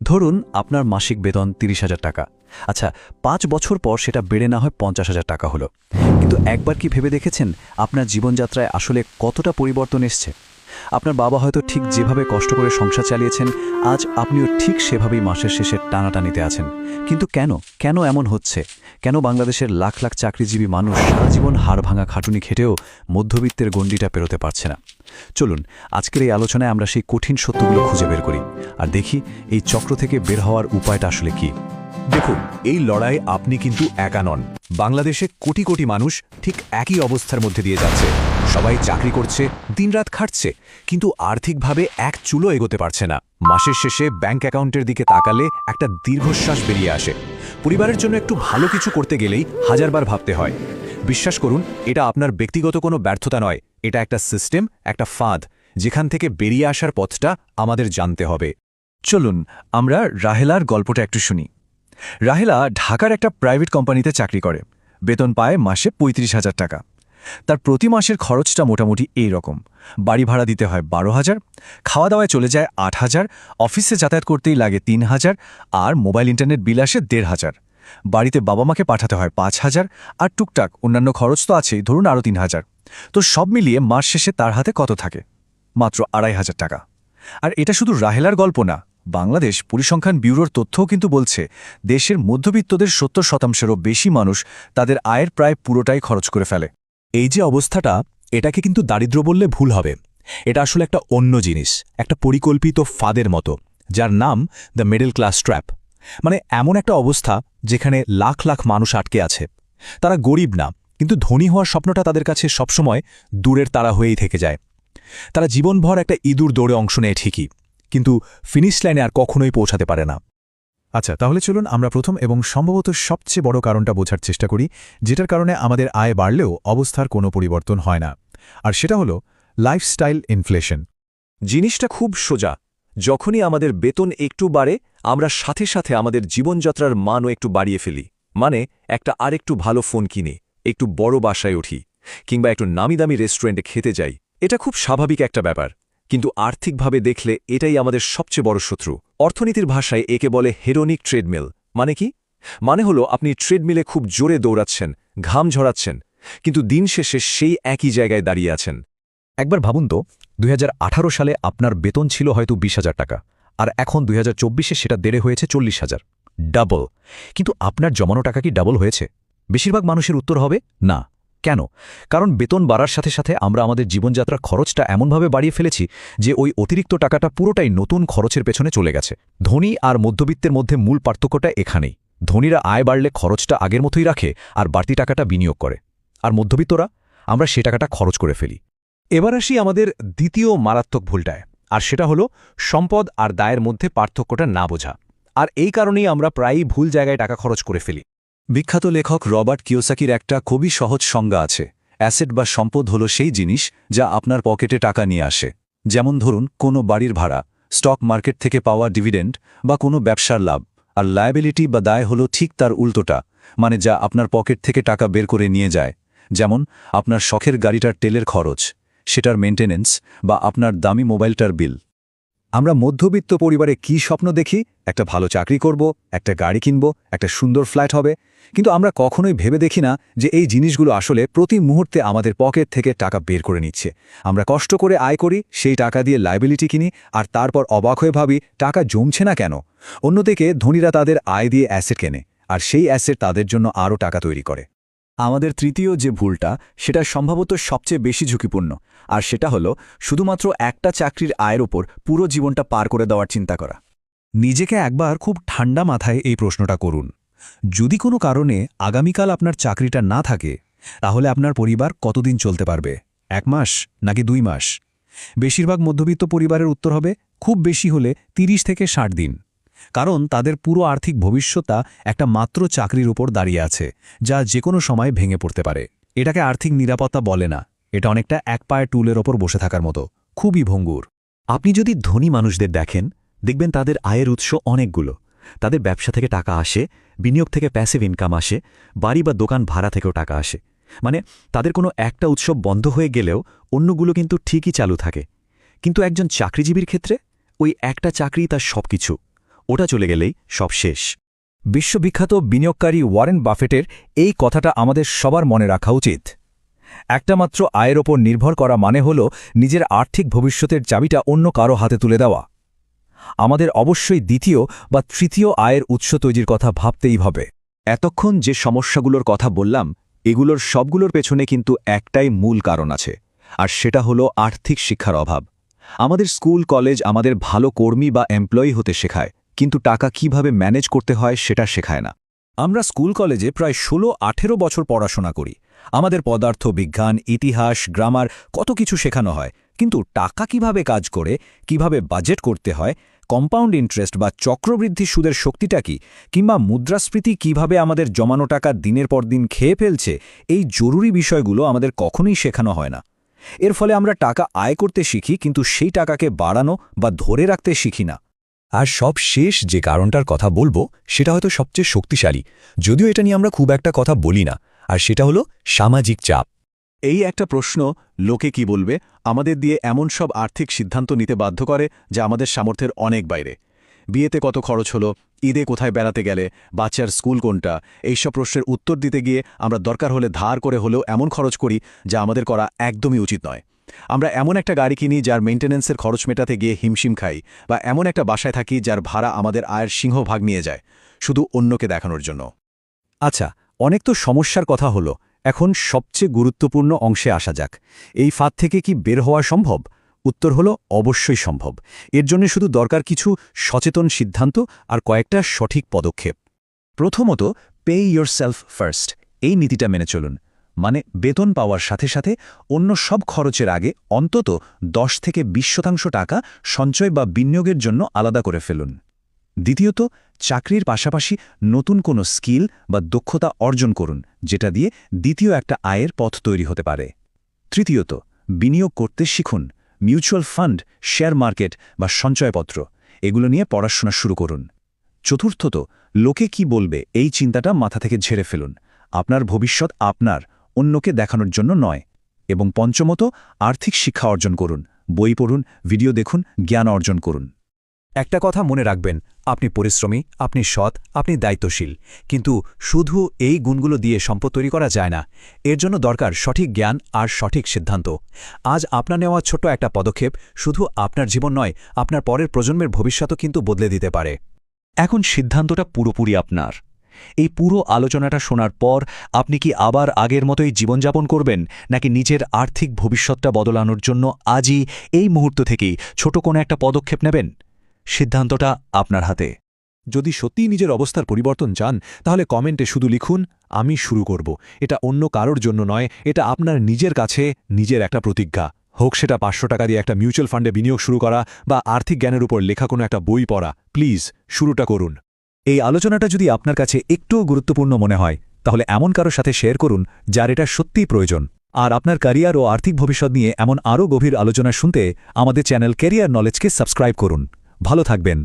ধরুন আপনার মাসিক বেতন ৩০,০০০ টাকা। আচ্ছা, ৫ বছর পর সেটা বেড়ে না হয় ৫০,০০০ টাকা হলো। কিন্তু একবার কি ভেবে দেখেছেন আপনার জীবনযাত্রায় আসলে কতটা পরিবর্তন এসছে? আপনার বাবা হয়তো ঠিক যেভাবে কষ্ট করে সংসার চালিয়েছেন, আজ আপনিও ঠিক সেভাবেই মাসের শেষে টানাটানিতে আছেন। কিন্তু কেন এমন হচ্ছে? কেন বাংলাদেশের লাখ লাখ চাকরিজীবী মানুষ সারা জীবন হাড়ভাঙা খাটুনি খেটেও মধ্যবিত্তের গণ্ডিটা পেরোতে পারছে না? চলুন আজকের এই আলোচনায় আমরা সেই কঠিন সত্যগুলো খুঁজে বের করি আর দেখি এই চক্র থেকে বের হওয়ার উপায়টা আসলে কি। দেখুন, এই লড়াই আপনি কিন্তু একা নন। বাংলাদেশে কোটি কোটি মানুষ ঠিক একই অবস্থার মধ্যে দিয়ে যাচ্ছে। সবাই চাকরি করছে, দিনরাত খাটছে, কিন্তু আর্থিকভাবে এক চুলো এগোতে পারছে না। মাসের শেষে ব্যাংক অ্যাকাউন্টের দিকে তাকালে একটা দীর্ঘশ্বাস বেরিয়ে আসে। পরিবারের জন্য একটু ভালো কিছু করতে গেলেই হাজারবার ভাবতে হয়। বিশ্বাস করুন, এটা আপনার ব্যক্তিগত কোনো ব্যর্থতা নয়, এটা একটা সিস্টেম, একটা ফাঁদ, যেখান থেকে বেরিয়ে আসার পথটা আমাদের জানতে হবে। চলুন আমরা রাহেলার গল্পটা একটু শুনি। রাহেলা ঢাকার একটা প্রাইভেট কোম্পানিতে চাকরি করে, বেতন পায় মাসে ৩৫,০০০ টাকা। তার প্রতি মাসের খরচটা মোটামুটি এই রকম: বাড়ি ভাড়া দিতে হয় ১২,০০০, খাওয়া দাওয়ায় চলে যায় ৮,০০০, অফিসে যাতায়াত করতেই লাগে ৩,০০০, আর মোবাইল ইন্টারনেট বিল আসে ১,৫০০। বাড়িতে বাবা মাকে পাঠাতে হয় ৫,০০০, আর টুকটাক অন্যান্য খরচ তো আছেই, ধরুন আরও ৩,০০০। তো সব মিলিয়ে মাস শেষে তার হাতে কত থাকে? মাত্র ২,৫০০ টাকা। আর এটা শুধু রাহেলার গল্প না, বাংলাদেশ পরিসংখ্যান ব্যুরোর তথ্যও কিন্তু বলছে দেশের মধ্যবিত্তদের ৭০%-এরও বেশি মানুষ তাদের আয়ের প্রায় পুরোটাই খরচ করে ফেলে। এই যে অবস্থাটা, এটাকে কিন্তু দারিদ্র্য বললে ভুল হবে। এটা আসলে একটা অন্য জিনিস, একটা পরিকল্পিত ফাঁদের মতো, যার নাম দ্য মিডল ক্লাস ট্র্যাপ। মানে এমন একটা অবস্থা যেখানে লাখ লাখ মানুষ আটকে আছে। তারা গরিব না, কিন্তু ধনী হওয়ার স্বপ্নটা তাদের কাছে সবসময় দূরের তারা হয়েই থেকে যায়। তারা জীবনভর একটা ইঁদুর দৌড়ে অংশ নেয় ঠিকই, কিন্তু ফিনিশ লাইনে আর কখনোই পৌঁছাতে পারে না। আচ্ছা, তাহলে চলুন আমরা প্রথম এবং সম্ভবত সবচেয়ে বড় কারণটা বোঝার চেষ্টা করি, যেটার কারণে আমাদের আয় বাড়লেও অবস্থার কোনো পরিবর্তন হয় না। আর সেটা হলো লাইফস্টাইল ইনফ্লেশন। জিনিসটা খুব সোজা। যখনই আমাদের বেতন একটু বাড়ে, আমরা সাথে সাথে আমাদের জীবনযাত্রার মানও একটু বাড়িয়ে ফেলি। মানে একটা আরেকটু ভালো ফোন কিনে, একটু বড় বাসায় উঠি, কিংবা একটু নামিদামি রেস্টুরেন্টে খেতে যাই। এটা খুব স্বাভাবিক একটা ব্যাপার, কিন্তু আর্থিকভাবে দেখলে এটাই আমাদের সবচেয়ে বড় শত্রু। অর্থনীতির ভাষায় একে বলে হেরোনিক ট্রেডমিল। মানে কি? মানে হলো আপনি ট্রেডমিলে খুব জোরে দৌড়াচ্ছেন, ঘাম ঝরাচ্ছেন, কিন্তু দিন শেষে সেই একই জায়গায় দাঁড়িয়ে আছেন। একবার ভাবুন তো, ২০১৮ সালে আপনার বেতন ছিল হয়তো ২০,০০০ টাকা, আর এখন ২০২৪-এ সেটা বেড়ে হয়েছে ৪০,০০০। ডাবল। কিন্তু আপনার জমানো টাকা কি ডাবল হয়েছে? বেশিরভাগ মানুষের উত্তর হবে না। কেন? কারণ বেতন বাড়ার সাথে সাথে আমরা আমাদের জীবনযাত্রার খরচটা এমনভাবে বাড়িয়ে ফেলেছি যে ওই অতিরিক্ত টাকাটা পুরোটাই নতুন খরচের পেছনে চলে গেছে। ধনী আর মধ্যবিত্তের মধ্যে মূল পার্থক্যটা এখানেই। ধনীরা আয় বাড়লে খরচটা আগের মতোই রাখে আর বাড়তি টাকাটা বিনিয়োগ করে, আর মধ্যবিত্তরা আমরা সে টাকাটা খরচ করে ফেলি। এবার আসি আমাদের দ্বিতীয় মারাত্মক ভুলটায়, আর সেটা হলো সম্পদ আর দায়ের মধ্যে পার্থক্যটা না বোঝা। আর এই কারণেই আমরা প্রায়ই ভুল জায়গায় টাকা খরচ করে ফেলি। বিখ্যাত লেখক রবার্ট কিওসাকির একটা খুবই সহজ সংজ্ঞা আছে। অ্যাসেট বা সম্পদ হলো সেই জিনিস যা আপনার পকেটে টাকা নিয়ে আসে। যেমন ধরুন কোনো বাড়ির ভাড়া, স্টক মার্কেট থেকে পাওয়া ডিভিডেন্ড বা কোনো ব্যবসার লাভ। আর লায়াবিলিটি বা দায় হলো ঠিক তার উল্টোটা, মানে যা আপনার পকেট থেকে টাকা বের করে নিয়ে যায়। যেমন আপনার শখের গাড়িটার তেলের খরচ, সেটার মেনটেনেন্স, বা আপনার দামি মোবাইলটার বিল। আমরা মধ্যবিত্ত পরিবারে কি স্বপ্ন দেখি? একটা ভালো চাকরি করব, একটা গাড়ি কিনব, একটা সুন্দর ফ্ল্যাট হবে। কিন্তু আমরা কখনোই ভেবে দেখি না যে এই জিনিসগুলো আসলে প্রতি মুহূর্তে আমাদের পকেট থেকে টাকা বের করে নিচ্ছে। আমরা কষ্ট করে আয় করি, সেই টাকা দিয়ে লায়াবিলিটি কিনি, আর তারপর অবাক হয়ে ভাবি টাকা জমছে না কেন। অন্যদিকে ধনীরা তাদের আয় দিয়ে অ্যাসেট কেনে, আর সেই অ্যাসেট তাদের জন্য আরও টাকা তৈরি করে। আমাদের তৃতীয় যে ভুলটা, সেটা সম্ভবত সবচেয়ে বেশি ঝুঁকিপূর্ণ, আর সেটা হলো শুধুমাত্র একটা চাকরির আয়ের ওপর পুরো জীবনটা পার করে দেওয়ার চিন্তা করা। নিজেকে একবার খুব ঠান্ডা মাথায় এই প্রশ্নটা করুন। যদি কোনো কারণে আগামীকাল আপনার চাকরিটা না থাকে, তাহলে আপনার পরিবার কতদিন চলতে পারবে? ১ মাস নাকি ২ মাস? বেশিরভাগ মধ্যবিত্ত পরিবারের উত্তর হবে খুব বেশি হলে ৩০ থেকে ৬০ দিন। কারণ তাদের পুরো আর্থিক ভবিষ্যৎটা একটা মাত্র চাকরির উপর দাঁড়িয়ে আছে, যা যে কোনো সময় ভেঙে পড়তে পারে। এটাকে আর্থিক নিরাপত্তা বলে না, এটা অনেকটা এক পায়ের টুলের ওপর বসে থাকার মতো, খুবই ভঙ্গুর। আপনি যদি ধনী মানুষদের দেখেন, দেখবেন তাদের আয়ের উৎস অনেকগুলো। তাদের ব্যবসা থেকে টাকা আসে, বিনিয়োগ থেকে প্যাসিভ ইনকাম আসে, বাড়ি বা দোকান ভাড়া থেকেও টাকা আসে। মানে তাদের কোনো একটা উৎসব বন্ধ হয়ে গেলেও অন্যগুলো কিন্তু ঠিকই চালু থাকে। কিন্তু একজন চাকরিজীবীর ক্ষেত্রে ওই একটা চাকরিই তার সবকিছু। ওটা চলে গেলেই সব শেষ। বিশ্ববিখ্যাত বিনিয়োগকারী ওয়ারেন বাফেটের এই কথাটা আমাদের সবার মনে রাখা উচিত। একটা মাত্র আয়ের ওপর নির্ভর করা মানে হল নিজের আর্থিক ভবিষ্যতের চাবিটা অন্য কারো হাতে তুলে দেওয়া। আমাদের অবশ্যই দ্বিতীয় বা তৃতীয় আয়ের উৎস তৈরির কথা ভাবতেই হবে। এতক্ষণ যে সমস্যাগুলোর কথা বললাম, এগুলোর সবগুলোর পেছনে কিন্তু একটাই মূল কারণ আছে, আর সেটা হলো আর্থিক শিক্ষার অভাব। আমাদের স্কুল কলেজ আমাদের ভালো কর্মী বা এমপ্লয়ি হতে শেখায়, কিন্তু টাকা কিভাবে ম্যানেজ করতে হয় সেটা শেখায় না। আমরা স্কুল কলেজে প্রায় ১৬-১৮ বছর পড়াশোনা করি। আমাদের পদার্থ বিজ্ঞান, ইতিহাস, গ্রামার কত কিছু শেখানো হয়, কিন্তু টাকা কিভাবে কাজ করে, কিভাবে বাজেট করতে হয়, কম্পাউন্ড ইন্টারেস্ট বা চক্রবৃদ্ধি সুদের শক্তিটা কি, কিংবা মুদ্রাস্ফীতি কিভাবে আমাদের জমানো টাকা দিনের পর দিন খেয়ে ফেলছে, এই জরুরি বিষয়গুলো আমাদের কখনোই শেখানো হয় না। এর ফলে আমরা টাকা আয় করতে শিখি, কিন্তু সেই টাকাকে বাড়ানো বা ধরে রাখতে শিখি না। আর সব শেষ যে কারণটার কথা বলবো সেটা হয়তো সবচেয়ে শক্তিশালী, যদিও এটা নিয়ে আমরা খুব একটা কথা বলি না, আর সেটা হলো সামাজিক চাপ। এই একটা প্রশ্ন, লোকে কি বলবে, আমাদের দিয়ে এমন সব আর্থিক সিদ্ধান্ত নিতে বাধ্য করে যা আমাদের সামর্থ্যের অনেক বাইরে। বিয়েতে কত খরচ হলো, ঈদে কোথায় বেড়াতে গেলে, বাচ্চার স্কুল কোনটা, এইসব প্রশ্নের উত্তর দিতে গিয়ে আমরা দরকার হলে ধার করে হলেও এমন খরচ করি যা আমাদের করা একদমই উচিত নয়। আমরা এমন একটা গাড়ি কিনি যার মেইনটেন্যান্সের খরচ মেটাতে গিয়ে হিমশিম খাই, বা এমন একটা বাসায় থাকি যার ভাড়া আমাদের আয়ের সিংহভাগ নিয়ে যায়, শুধু অন্যকে দেখানোর জন্য। আচ্ছা, অনেক তো সমস্যার কথা হলো, এখন সবচেয়ে গুরুত্বপূর্ণ অংশে আসা যাক। এই ফাঁদ থেকে কি বের হওয়া সম্ভব? উত্তর হলো অবশ্যই সম্ভব। এর জন্য শুধু দরকার কিছু সচেতন সিদ্ধান্ত আর কয়েকটা সঠিক পদক্ষেপ। প্রথমত, পে ইয়োরসেলফ ফার্স্ট, এই নীতিটা মেনে চলুন। মানে বেতন পাওয়ার সাথে সাথে অন্য সব খরচের আগে অন্তত 10 থেকে 20% টাকা সঞ্চয় বা বিনিয়োগের জন্য আলাদা করে ফেলুন। দ্বিতীয়ত, চাকরির পাশাপাশি নতুন কোনো স্কিল বা দক্ষতা অর্জন করুন, যেটা দিয়ে দ্বিতীয় একটা আয়ের পথ তৈরি হতে পারে। তৃতীয়ত, বিনিয়োগ করতে শিখুন। মিউচুয়াল ফান্ড, শেয়ার মার্কেট বা সঞ্চয়পত্র, এগুলো নিয়ে পড়াশোনা শুরু করুন। চতুর্থত, লোকে কি বলবে এই চিন্তাটা মাথা থেকে ঝেড়ে ফেলুন। আপনার ভবিষ্যৎ আপনার, অন্যকে দেখানোর জন্য নয়। এবং পঞ্চমত, আর্থিক শিক্ষা অর্জন করুন। বই পড়ুন, ভিডিও দেখুন, জ্ঞান অর্জন করুন। একটা কথা মনে রাখবেন, আপনি পরিশ্রমী, আপনি সৎ, আপনি দায়িত্বশীল, কিন্তু শুধু এই গুণগুলো দিয়ে সম্পদ তৈরি করা যায় না। এর জন্য দরকার সঠিক জ্ঞান আর সঠিক সিদ্ধান্ত। আজ আপনার নেওয়া ছোট্ট একটা পদক্ষেপ শুধু আপনার জীবন নয়, আপনার পরের প্রজন্মের ভবিষ্যৎও কিন্তু বদলে দিতে পারে। এখন সিদ্ধান্তটা পুরোপুরি আপনার। এই পুরো আলোচনাটা শোনার পর আপনি কি আবার আগের মতোই জীবনযাপন করবেন, নাকি নিজের আর্থিক ভবিষ্যৎটা বদলানোর জন্য আজই এই মুহূর্ত থেকেই ছোট কোনো একটা পদক্ষেপ নেবেন? সিদ্ধান্তটা আপনার হাতে। যদি সত্যিই নিজের অবস্থার পরিবর্তন চান, তাহলে কমেন্টে শুধু লিখুন, আমি শুরু করব। এটা অন্য কারোর জন্য নয়, এটা আপনার নিজের কাছে নিজের একটা প্রতিজ্ঞা। হোক সেটা 500 টাকা দিয়ে একটা মিউচুয়াল ফান্ডে বিনিয়োগ শুরু করা, বা আর্থিক জ্ঞানের উপর লেখা কোনো একটা বই পড়া। প্লিজ, শুরুটা করুন। এই আলোচনাটা যদি আপনার কাছে একটুও গুরুত্বপূর্ণ মনে হয়, তাহলে এমন কারো সাথে শেয়ার করুন যার এটা সত্যিই প্রয়োজন। আর আপনার ক্যারিয়ার ও আর্থিক ভবিষ্যৎ নিয়ে এমন আরও গভীর আলোচনা শুনতে আমাদের চ্যানেল ক্যারিয়ার নলেজকে সাবস্ক্রাইব করুন। ভালো থাকবেন।